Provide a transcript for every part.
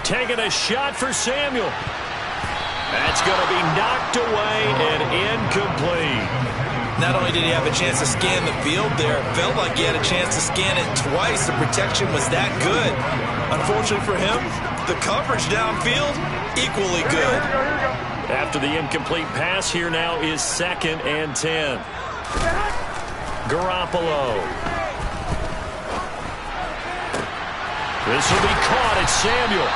taking a shot for Samuel. That's going to be knocked away and incomplete. Not only did he have a chance to scan the field there, it felt like he had a chance to scan it twice. The protection was that good. Unfortunately for him, the coverage downfield, equally good. After the incomplete pass, here now is 2nd and 10. Garoppolo. This will be caught at Samuel.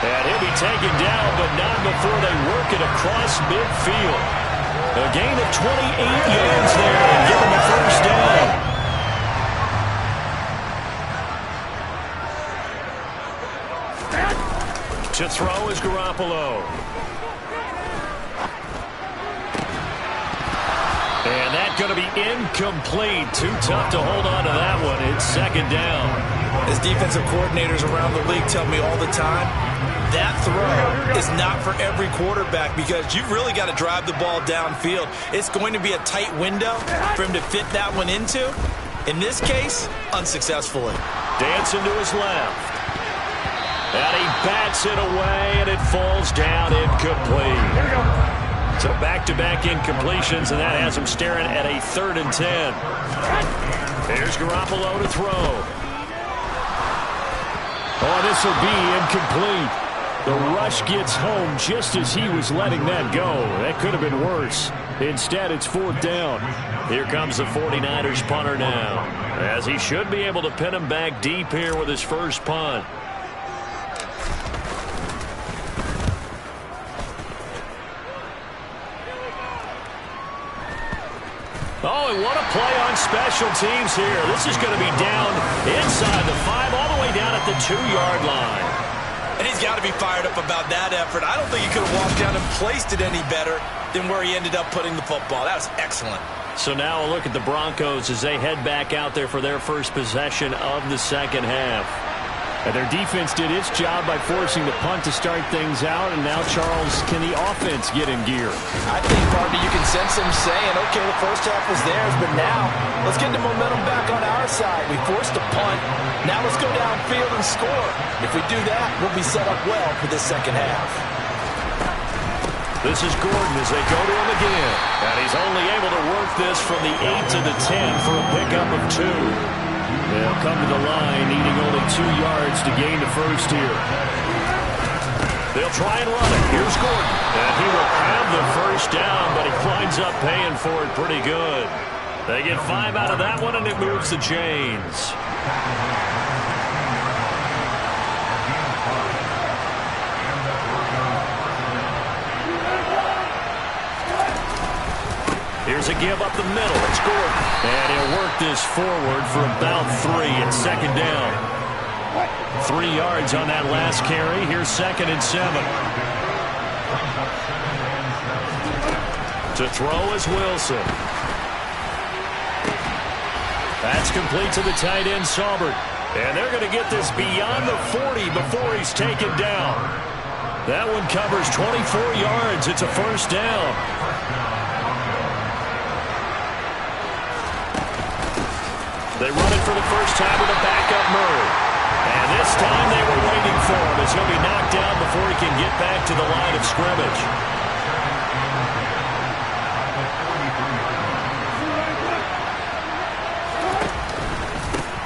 And he'll be taken down, but not before they work it across midfield. A gain of 28 yards there and give him a first down. To throw is Garoppolo. And that's going to be incomplete. Too tough to hold on to that one. It's 2nd down. As defensive coordinators around the league tell me all the time, that throw is not for every quarterback because you've really got to drive the ball downfield. It's going to be a tight window for him to fit that one into. In this case, unsuccessfully. Dancing to his left. And he bats it away, and it falls down incomplete. So back-to-back incompletions, and that has him staring at a 3rd and 10. Here's Garoppolo to throw. Oh, this will be incomplete. The rush gets home just as he was letting that go. That could have been worse. Instead, it's 4th down. Here comes the 49ers punter now, as he should be able to pin him back deep here with his first punt. Oh, and what a play on special teams here. This is going to be down inside the 5, all the way down at the 2-yard line. And he's got to be fired up about that effort. I don't think he could have walked down and placed it any better than where he ended up putting the football. That was excellent. So now a look at the Broncos as they head back out there for their first possession of the second half. And their defense did its job by forcing the punt to start things out. And now, Charles, can the offense get in gear? I think, partner, you can sense them saying, okay, the first half was theirs, but now let's get the momentum back on our side. We forced a punt. Now let's go downfield and score. If we do that, we'll be set up well for this second half. This is Gordon as they go to him again. And he's only able to work this from the 8 to the 10 for a pickup of 2. They'll come to the line, needing only 2 yards to gain the first here. They'll try and run it. Here's Gordon. And he will have the first down, but he winds up paying for it pretty good. They get 5 out of that one, and it moves the chains. Here's a give up the middle. It's Gordon. And he'll work this forward for about 3 at 2nd down. 3 yards on that last carry. Here's 2nd and 7. To throw is Wilson. That's complete to the tight end, Saubert. And they're going to get this beyond the 40 before he's taken down. That one covers 24 yards. It's a first down. They run it for the first time with a backup Murray. And this time they were waiting for him as he'll be knocked down before he can get back to the line of scrimmage.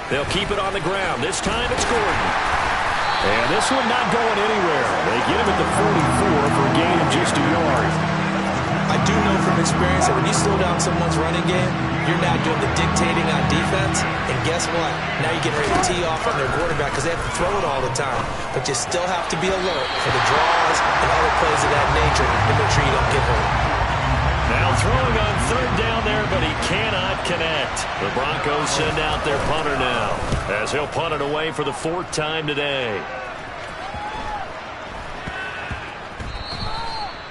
They'll keep it on the ground. This time it's Gordon. And this one not going anywhere. They get him at the 44 for a gain of just a yard. I do know from experience that when you slow down someone's running game, you're now doing the dictating on defense. And guess what? Now you're getting ready to tee off on their quarterback because they have to throw it all the time. But you still have to be alert for the draws and other plays of that nature to make sure you don't get hurt. Now throwing on 3rd down there, but he cannot connect. The Broncos send out their punter now as he'll punt it away for the 4th time today.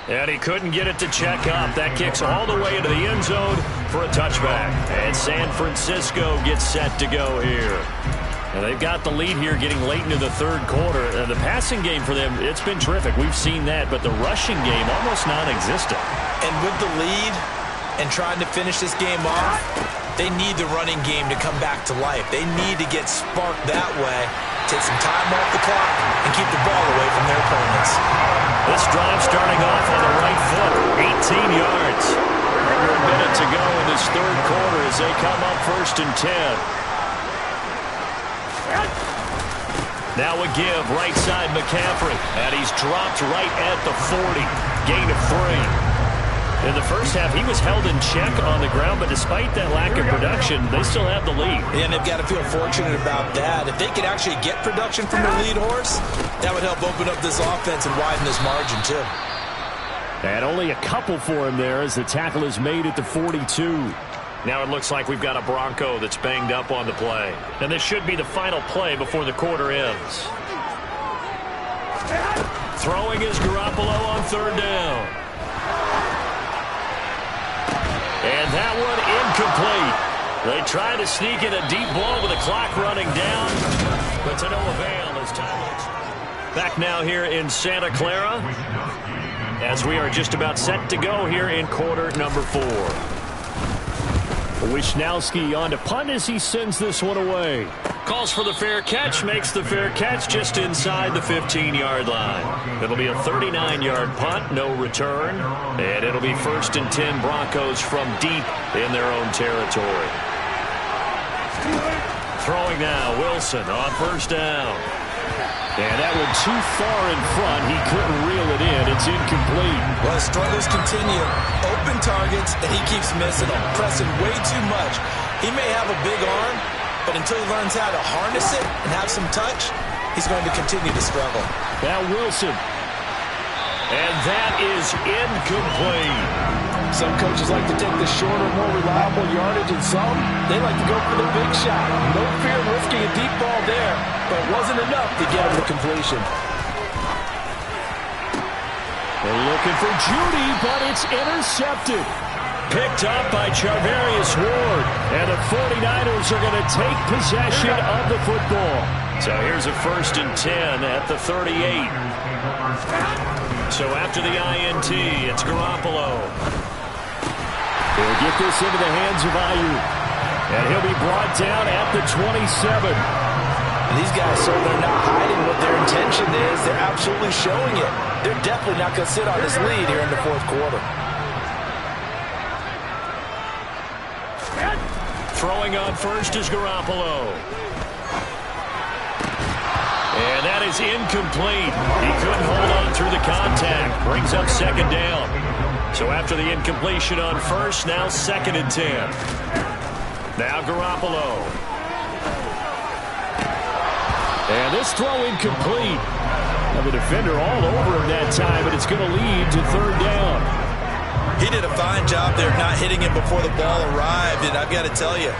And he couldn't get it to check up. That kicks all the way into the end zone for a touchback. And San Francisco gets set to go here. And they've got the lead here getting late into the 3rd quarter. And the passing game for them, it's been terrific. We've seen that. But the rushing game, almost non-existent. And with the lead and trying to finish this game off, they need the running game to come back to life. They need to get sparked that way, take some time off the clock, and keep the ball away from from their opponents. This drive starting off on the right foot, 18 yards. Under a minute to go in this third quarter as they come up 1st and 10. Now a give, right side McCaffrey, and he's dropped right at the 40. Gain of 3. In the first half, he was held in check on the ground, but despite that lack of production, they still have the lead. And they've got to feel fortunate about that. If they could actually get production from their lead horse, that would help open up this offense and widen this margin, too. And only a couple for him there as the tackle is made at the 42. Now it looks like we've got a Bronco that's banged up on the play. And this should be the final play before the quarter ends. Throwing is Garoppolo on 3rd down. And that one incomplete. They try to sneak in a deep ball with the clock running down, but to no avail as time. Back now here in Santa Clara as we are just about set to go here in quarter number 4. Wisnowski on to punt as he sends this one away. Calls for the fair catch, makes the fair catch just inside the 15-yard line. It'll be a 39-yard punt, no return, and it'll be 1st and 10 Broncos from deep in their own territory. Throwing now, Wilson on 1st down. And that one too far in front. He couldn't reel it in. It's incomplete. Well, struggles continue. Open targets, and he keeps missing them, pressing way too much. He may have a big arm, but until he learns how to harness it and have some touch, he's going to continue to struggle. Now Wilson. And that is incomplete. Some coaches like to take the shorter, more reliable yardage, and some, they like to go for the big shot. No fear of risking a deep ball there, but it wasn't enough to get him to completion. They're looking for Judy, but it's intercepted. Picked up by Charvarius Ward, and the 49ers are going to take possession of the football. So here's a 1st and 10 at the 38. So after the INT, it's Garoppolo. He'll get this into the hands of Ayuk. And he'll be brought down at the 27. And these guys, sir, they're not hiding what their intention is. They're absolutely showing it. They're definitely not going to sit on this lead here in the 4th quarter. Throwing on 1st is Garoppolo. And that is incomplete. He couldn't hold on through the contact. Brings up 2nd down. So after the incompletion on 1st, now 2nd and 10. Now Garoppolo. And this throw incomplete. The defender all over him that time, but it's going to lead to 3rd down. He did a fine job there not hitting him before the ball arrived, and I've got to tell you,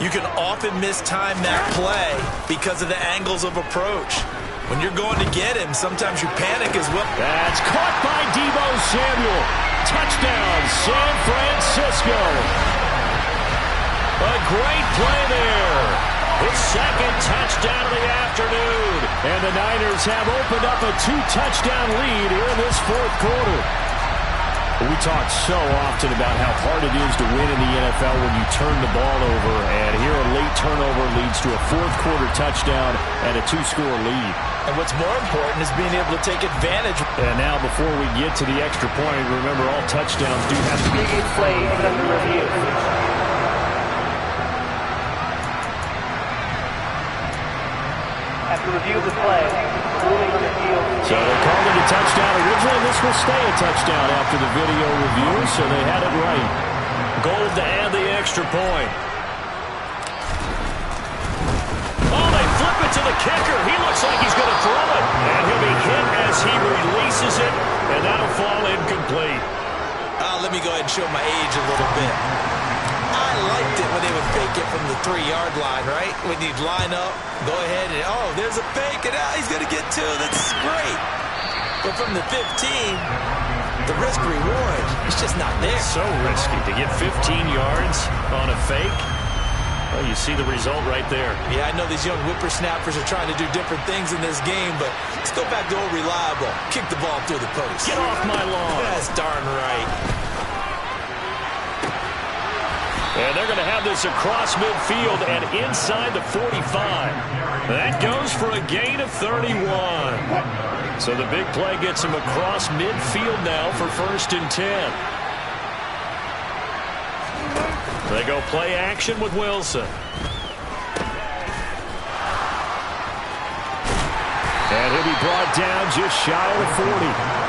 you can often mistime that play because of the angles of approach. When you're going to get him, sometimes you panic as well. That's caught by Deebo Samuel. Touchdown, San Francisco. A great play there. His 2nd touchdown of the afternoon. And the Niners have opened up a 2-touchdown lead here in this 4th quarter. We talk so often about how hard it is to win in the NFL when you turn the ball over. And here a late turnover leads to a 4th quarter touchdown and a 2-score lead. And what's more important is being able to take advantage. And now before we get to the extra point, remember all touchdowns do have to be plays under review. After review of the play, ruling on the field. So they called it a touchdown originally. This will stay a touchdown after the video review, so they had it right. Goal to add the extra point. Oh, they flip it to the kicker. He looks like he's going to throw it. And he'll be hit as he releases it, and that'll fall incomplete. Let me go ahead and show my age a little bit. I liked it when they would fake it from the 3-yard line, right? When you'd line up, go ahead and, oh, there's a fake, and he's going to get 2. That's great. But from the 15, the risk-reward, it's just not there. So risky to get 15 yards on a fake. Well, you see the result right there. Yeah, I know these young whippersnappers are trying to do different things in this game, but let's go back to old reliable. Kick the ball through the post. Get off my lawn. That's darn right. And they're going to have this across midfield and inside the 45. That goes for a gain of 31. So the big play gets him across midfield now for 1st and 10. They go play action with Wilson. And he'll be brought down just shy of the 40.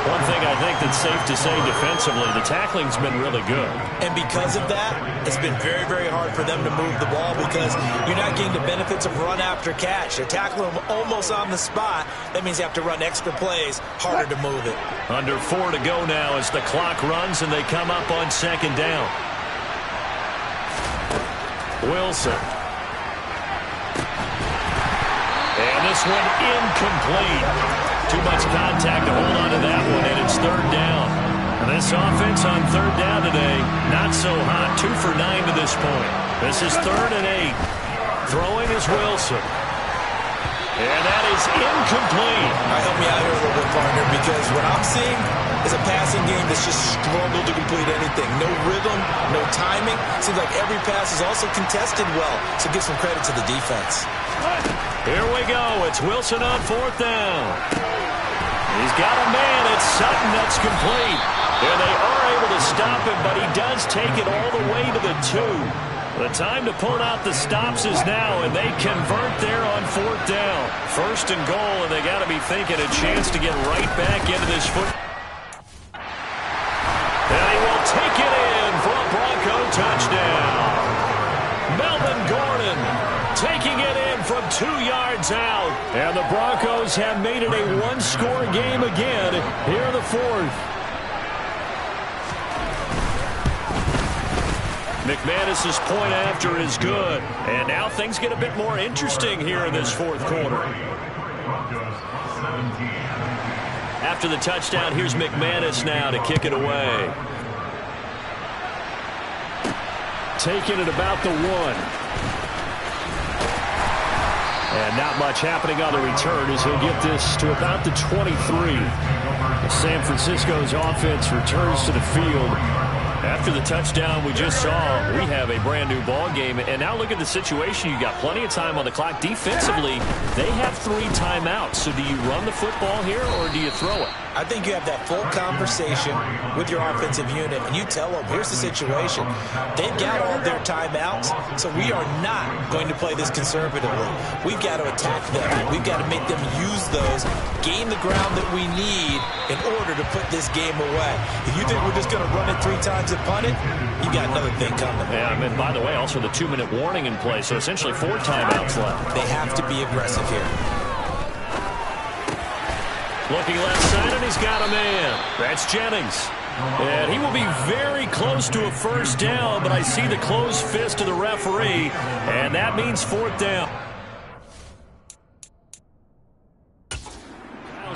One thing I think that's safe to say defensively, the tackling's been really good. And because of that, it's been very, very hard for them to move the ball because you're not getting the benefits of run after catch. They're tackling them almost on the spot. That means you have to run extra plays, harder to move it. Under 4 to go now as the clock runs and they come up on 2nd down. Wilson. And this one incomplete. Too much contact to hold on to that one, and it's 3rd down. And this offense on 3rd down today, not so hot. 2 for 9 to this point. This is 3rd and 8. Throwing is Wilson. And that is incomplete. Help me out here a little bit, partner, because what I'm seeing is a passing game that's just struggled to complete anything. No rhythm, no timing. Seems like every pass is also contested well, so give some credit to the defense. Here we go. It's Wilson on 4th down. He's got a man. It's Sutton. That's complete. And they are able to stop him, but he does take it all the way to the 2. The time to pull out the stops is now, and they convert there on 4th down. 1st and goal, and they got to be thinking a chance to get right back into this foot. And he will take it in for a Bronco touchdown. Melvin Gordon taking it in from 2 yards out. And the Broncos have made it a one-score game again here in the 4th. McManus's point after is good. And now things get a bit more interesting here in this 4th quarter. After the touchdown, here's McManus now to kick it away. Taking it about the 1. And not much happening on the return as he'll get this to about the 23. San Francisco's offense returns to the field. After the touchdown we just saw, we have a brand new ball game. And now look at the situation. You got plenty of time on the clock. Defensively, they have 3 timeouts. So do you run the football here or do you throw it? I think you have that full conversation with your offensive unit, and you tell them, here's the situation. They've got all their timeouts, so we are not going to play this conservatively. We've got to attack them. We've got to make them use those, gain the ground that we need in order to put this game away. If you think we're just going to run it 3 times and punt it, you got another thing coming. Yeah, I mean, by the way, also the 2-minute warning in play, so essentially 4 timeouts left. They have to be aggressive here. Looking left side, and he's got a man. That's Jennings. And he will be very close to a 1st down, but I see the closed fist of the referee, and that means 4th down.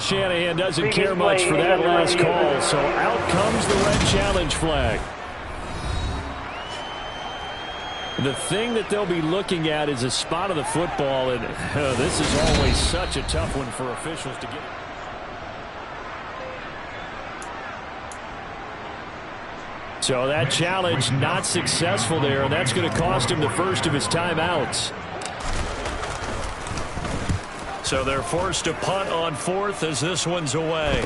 Shanahan doesn't care much for that last call, so out comes the red challenge flag. The thing that they'll be looking at is a spot of the football, and this is always such a tough one for officials to get. So that challenge not successful there, and that's going to cost him the first of his timeouts. So they're forced to punt on 4th as this one's away.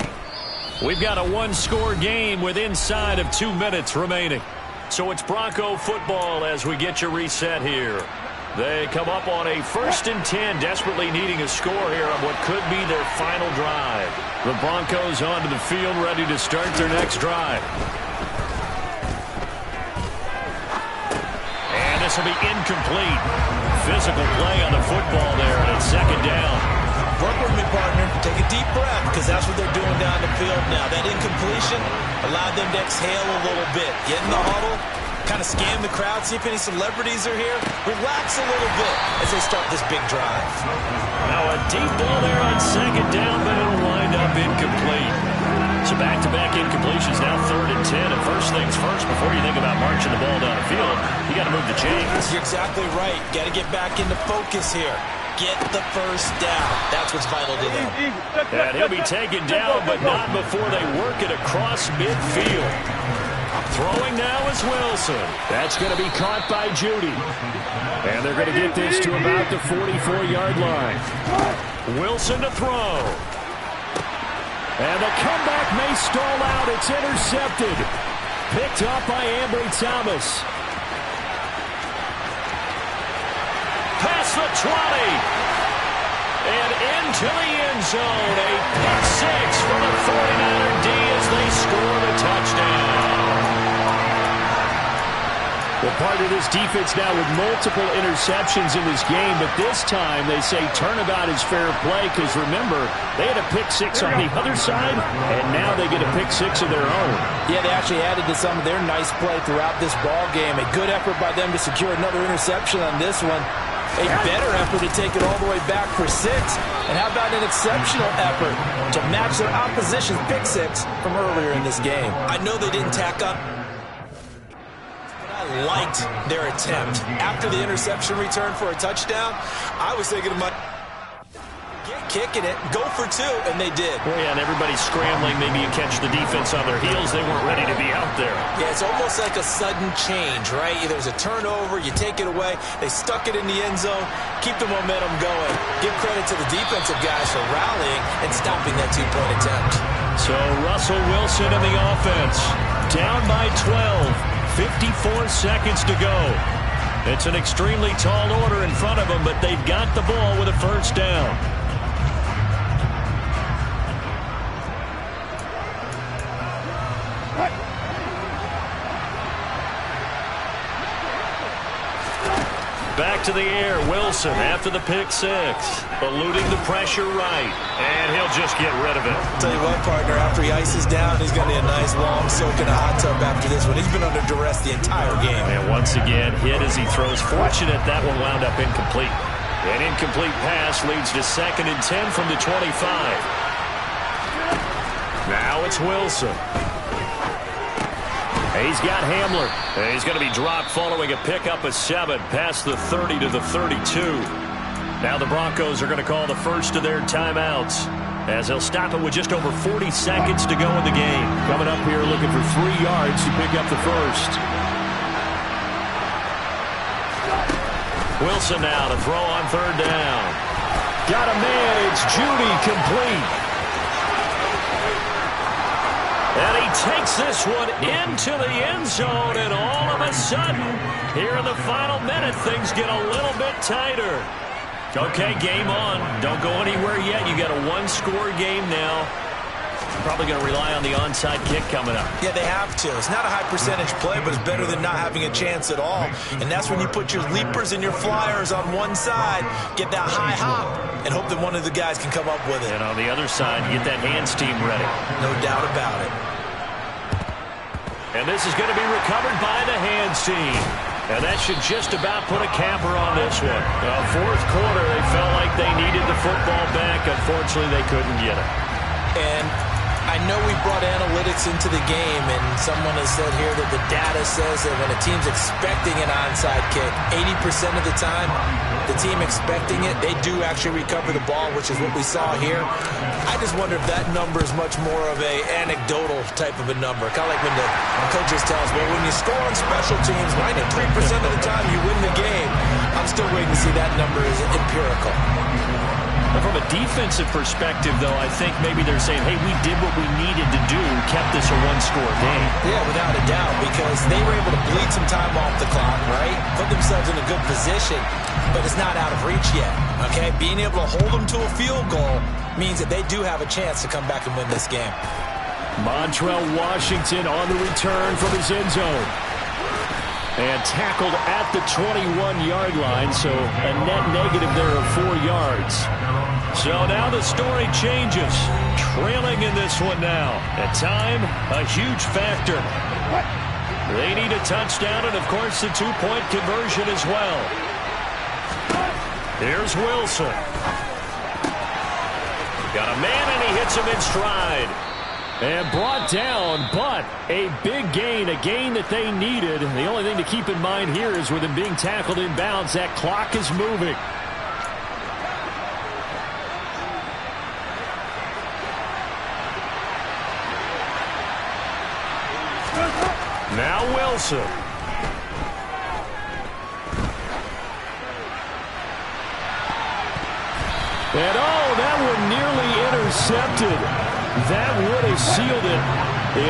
We've got a 1-score game with inside of 2 minutes remaining. So it's Bronco football as we get you reset here. They come up on a 1st and 10, desperately needing a score here on what could be their final drive. The Broncos onto the field, ready to start their next drive. This will be incomplete. Physical play on the football there, and it's 2nd down. Work with me, partner. Take a deep breath, because that's what they're doing down the field now. That incompletion allowed them to exhale a little bit. Get in the huddle, kind of scan the crowd, see if any celebrities are here. Relax a little bit as they start this big drive. Now a deep ball there on 2nd down, but it'll wind up incomplete. So back-to-back incompletions, now 3rd and 10. And first things first, before you think about marching the ball down the field, you got to move the chains. You're exactly right. Got to get back into focus here. Get the 1st down. That's what's vital to them. And he'll be taken down, but not before they work it across midfield. Throwing now is Wilson. That's going to be caught by Judy. And they're going to get this to about the 44-yard line. Wilson to throw. And the comeback may stall out. It's intercepted. Picked up by Ambry Thomas. Past the 20. And into the end zone. A pick six for the 49er D as they score the touchdown. Well, part of this defense now with multiple interceptions in this game, but this time they say turnabout is fair play because, remember, they had a pick six on the other side, and now they get a pick six of their own. Yeah, they actually added to some of their nice play throughout this ball game. A good effort by them to secure another interception on this one. A better effort to take it all the way back for six. And how about an exceptional effort to match their opposition's pick six from earlier in this game? I know they didn't tack up. Liked their attempt. After the interception return for a touchdown, I was thinking about kicking it, go for two, and they did. Well, yeah, and everybody's scrambling. Maybe you catch the defense on their heels. They weren't ready to be out there. Yeah, it's almost like a sudden change, right? There's a turnover, you take it away, they stuck it in the end zone, keep the momentum going. Give credit to the defensive guys for rallying and stopping that two-point attempt. So Russell Wilson in the offense, down by 12. 54 seconds to go. It's an extremely tall order in front of them, but they've got the ball with a first down. Back to the air, Wilson after the pick six. Eluding the pressure right. And he'll just get rid of it. Tell you what, partner, after he ices down, he's going to need a nice long soak in a hot tub after this one. He's been under duress the entire game. And once again, hit as he throws. Fortunate that one wound up incomplete. An incomplete pass leads to 2nd and 10 from the 25. Now it's Wilson. He's got Hamler. He's going to be dropped following a pickup of 7 past the 30 to the 32. Now the Broncos are going to call the first of their timeouts as they'll stop it with just over 40 seconds to go in the game. Coming up here looking for 3 yards to pick up the first. Wilson now to throw on 3rd down. Got a man. It's Judy complete. And he takes this one into the end zone, and all of a sudden, here in the final minute, things get a little bit tighter. Okay, game on. Don't go anywhere yet. You got a 1-score game now. Probably going to rely on the onside kick coming up. Yeah, they have to. It's not a high percentage play, but it's better than not having a chance at all. And that's when you put your leapers and your flyers on one side, get that high hop, and hope that one of the guys can come up with it. And on the other side, get that hands team ready. No doubt about it. And this is going to be recovered by the hands team. And that should just about put a capper on this one. 4th quarter, they felt like they needed the football back. Unfortunately, they couldn't get it. And I know we brought analytics into the game, and someone has said here that the data says that when a team's expecting an onside kick, 80% of the time, the team expecting it, they do actually recover the ball, which is what we saw here. I just wonder if that number is much more of a anecdotal type of a number. Kind of like when the coaches tell us, well, when you score on special teams, 93% of the time you win the game. I'm still waiting to see that number is empirical. From a defensive perspective, though, I think maybe they're saying, hey, we did what we needed to do, kept this a 1-score game. Yeah, without a doubt, because they were able to bleed some time off the clock, right? Put themselves in a good position, but it's not out of reach yet, okay? Being able to hold them to a field goal means that they do have a chance to come back and win this game. Montrell Washington on the return from his end zone. And tackled at the 21-yard line, so a net negative there of 4 yards. So now the story changes. Trailing in this one now. At time, a huge factor. They need a touchdown and, of course, the 2-point conversion as well. Here's Wilson. Got a man, and he hits him in stride. And brought down, but a big gain, a gain that they needed. The only thing to keep in mind here is with him being tackled in bounds, that clock is moving. Now Wilson. And oh, that one nearly intercepted. That would have sealed it.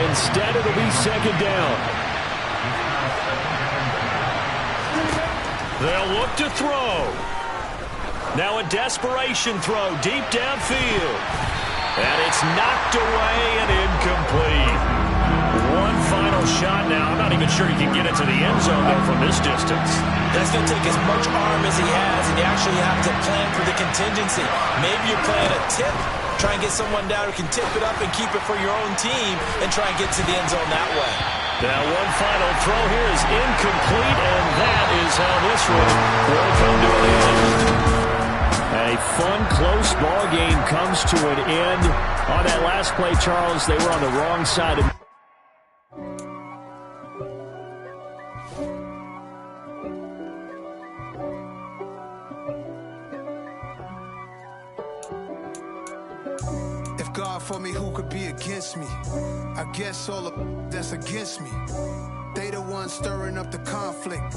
Instead, it'll be second down. They'll look to throw. Now a desperation throw deep downfield. And it's knocked away and incomplete. One final shot now. I'm not even sure he can get into the end zone, though, from this distance. That's going to take as much arm as he has, and you actually have to plan for the contingency. Maybe you're playing a tip. Try and get someone down who can tip it up and keep it for your own team and try and get to the end zone that way. Now one final throw here is incomplete, and that is how this one will come to an end. A fun, close ball game comes to an end. On that last play, Charles, they were on the wrong side of... If God for me, who could be against me? I guess all the that's against me. They the ones stirring up the conflict.